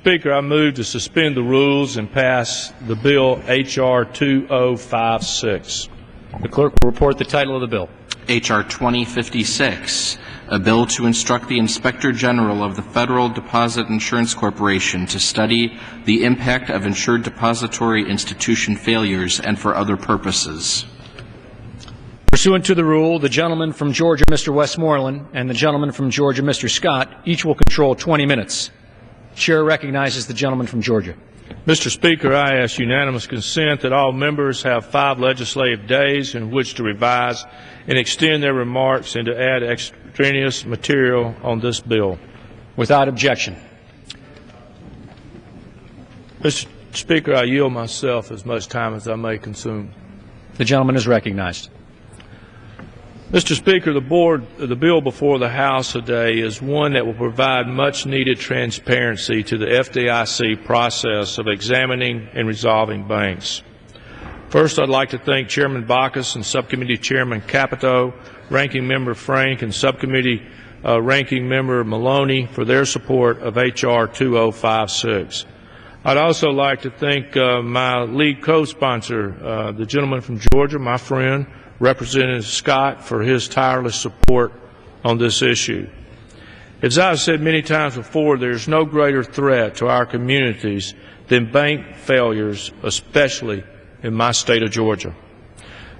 Speaker, I move to suspend the rules and pass the bill H.R. 2056. The clerk will report the title of the bill. H.R. 2056, a bill to instruct the Inspector General of the Federal Deposit Insurance Corporation to study the impact of insured depository institution failures and for other purposes. Pursuant to the rule, the gentleman from Georgia, Mr. Westmoreland, and the gentleman from Georgia, Mr. Scott, each will control 20 minutes. Chair recognizes the gentleman from Georgia. Mr. Speaker, I ask unanimous consent that all members have 5 legislative days in which to revise and extend their remarks and to add extraneous material on this bill. Without objection. Mr. Speaker, I yield myself as much time as I may consume. The gentleman is recognized. Mr. Speaker, the bill before the House today is one that will provide much-needed transparency to the FDIC process of examining and resolving banks. First, I'd like to thank Chairman Bacchus and Subcommittee Chairman Capito, Ranking Member Frank, and Subcommittee Ranking Member Maloney for their support of H.R. 2056. I'd also like to thank my lead co-sponsor, the gentleman from Georgia, my friend, Representative Scott, for his tireless support on this issue. As I've said many times before, there's no greater threat to our communities than bank failures, especially in my state of Georgia.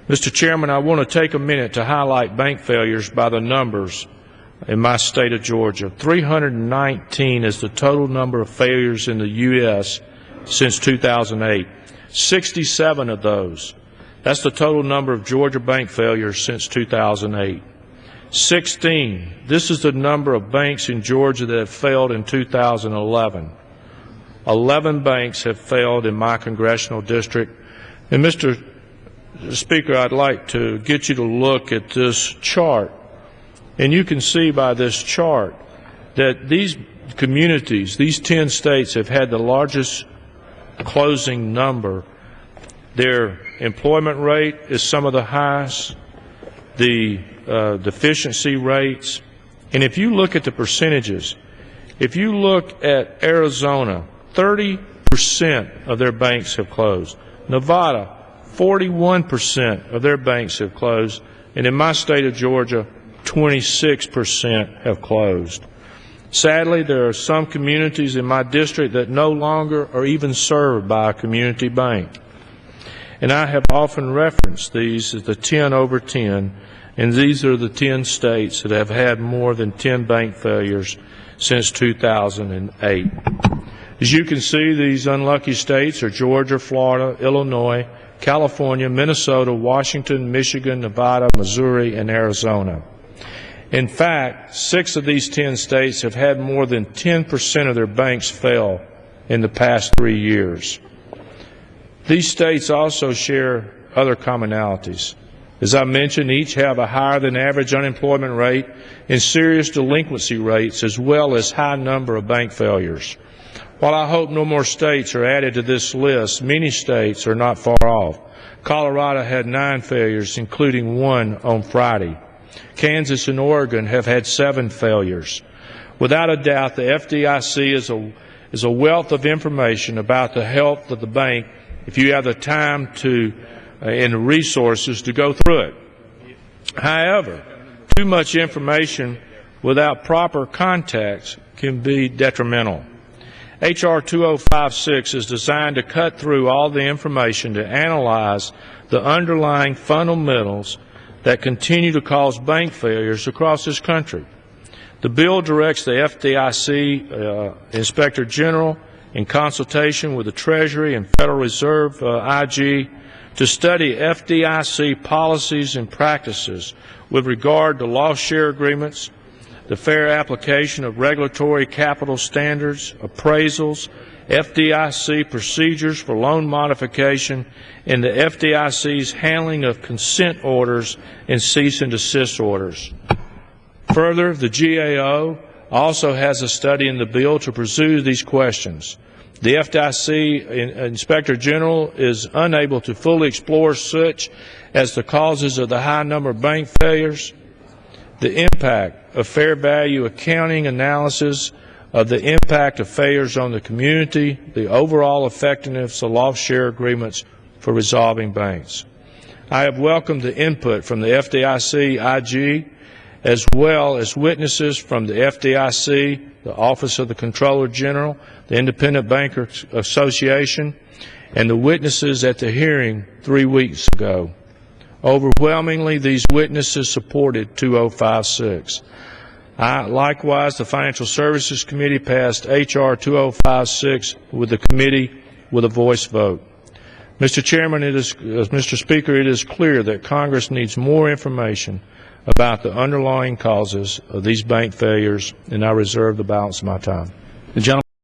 Mr. Chairman, I want to take a minute to highlight bank failures by the numbers in my state of Georgia. 319 is the total number of failures in the U.S. since 2008. 67 of those. That's the total number of Georgia bank failures since 2008. 16. This is the number of banks in Georgia that have failed in 2011. 11 banks have failed in my congressional district. And Mr. Speaker, I'd like to get you to look at this chart. And you can see by this chart that these communities, these 10 states, have had the largest closing number. Their employment rate is some of the highest, the deficiency rates. And if you look at the percentages, if you look at Arizona, 30% of their banks have closed. Nevada, 41% of their banks have closed. And in my state of Georgia, 26% have closed. Sadly, there are some communities in my district that no longer are even served by a community bank. And I have often referenced these as the 10 over 10, and these are the 10 states that have had more than 10 bank failures since 2008. As you can see, these unlucky states are Georgia, Florida, Illinois, California, Minnesota, Washington, Michigan, Nevada, Missouri, and Arizona. In fact, 6 of these 10 states have had more than 10% of their banks fail in the past 3 years. These states also share other commonalities. As I mentioned, each have a higher than average unemployment rate and serious delinquency rates, as well as high number of bank failures. While I hope no more states are added to this list, many states are not far off. Colorado had 9 failures, including 1 on Friday. Kansas and Oregon have had 7 failures. Without a doubt, the FDIC is a wealth of information about the health of the bank if you have the time and the resources to go through it. However, too much information without proper context can be detrimental. H.R. 2056 is designed to cut through all the information to analyze the underlying fundamentals that continue to cause bank failures across this country. The bill directs the FDIC Inspector General, in consultation with the Treasury and Federal Reserve IG, to study FDIC policies and practices with regard to loss share agreements, the fair application of regulatory capital standards, appraisals, FDIC procedures for loan modification, and the FDIC's handling of consent orders and cease and desist orders. Further, the GAO also has a study in the bill to pursue these questions. The FDIC Inspector General is unable to fully explore such as the causes of the high number of bank failures, the impact of fair value accounting analysis of the impact of failures on the community, the overall effectiveness of loss share agreements for resolving banks. I have welcomed the input from the FDIC IG, as well as witnesses from the FDIC, the Office of the Comptroller General, the Independent Bankers Association, and the witnesses at the hearing 3 weeks ago. Overwhelmingly, these witnesses supported 2056. Likewise, the Financial Services Committee passed H.R. 2056 with the committee with a voice vote. Mr. Chairman, Mr. Speaker, it is clear that Congress needs more information about the underlying causes of these bank failures, and I reserve the balance of my time. The gentleman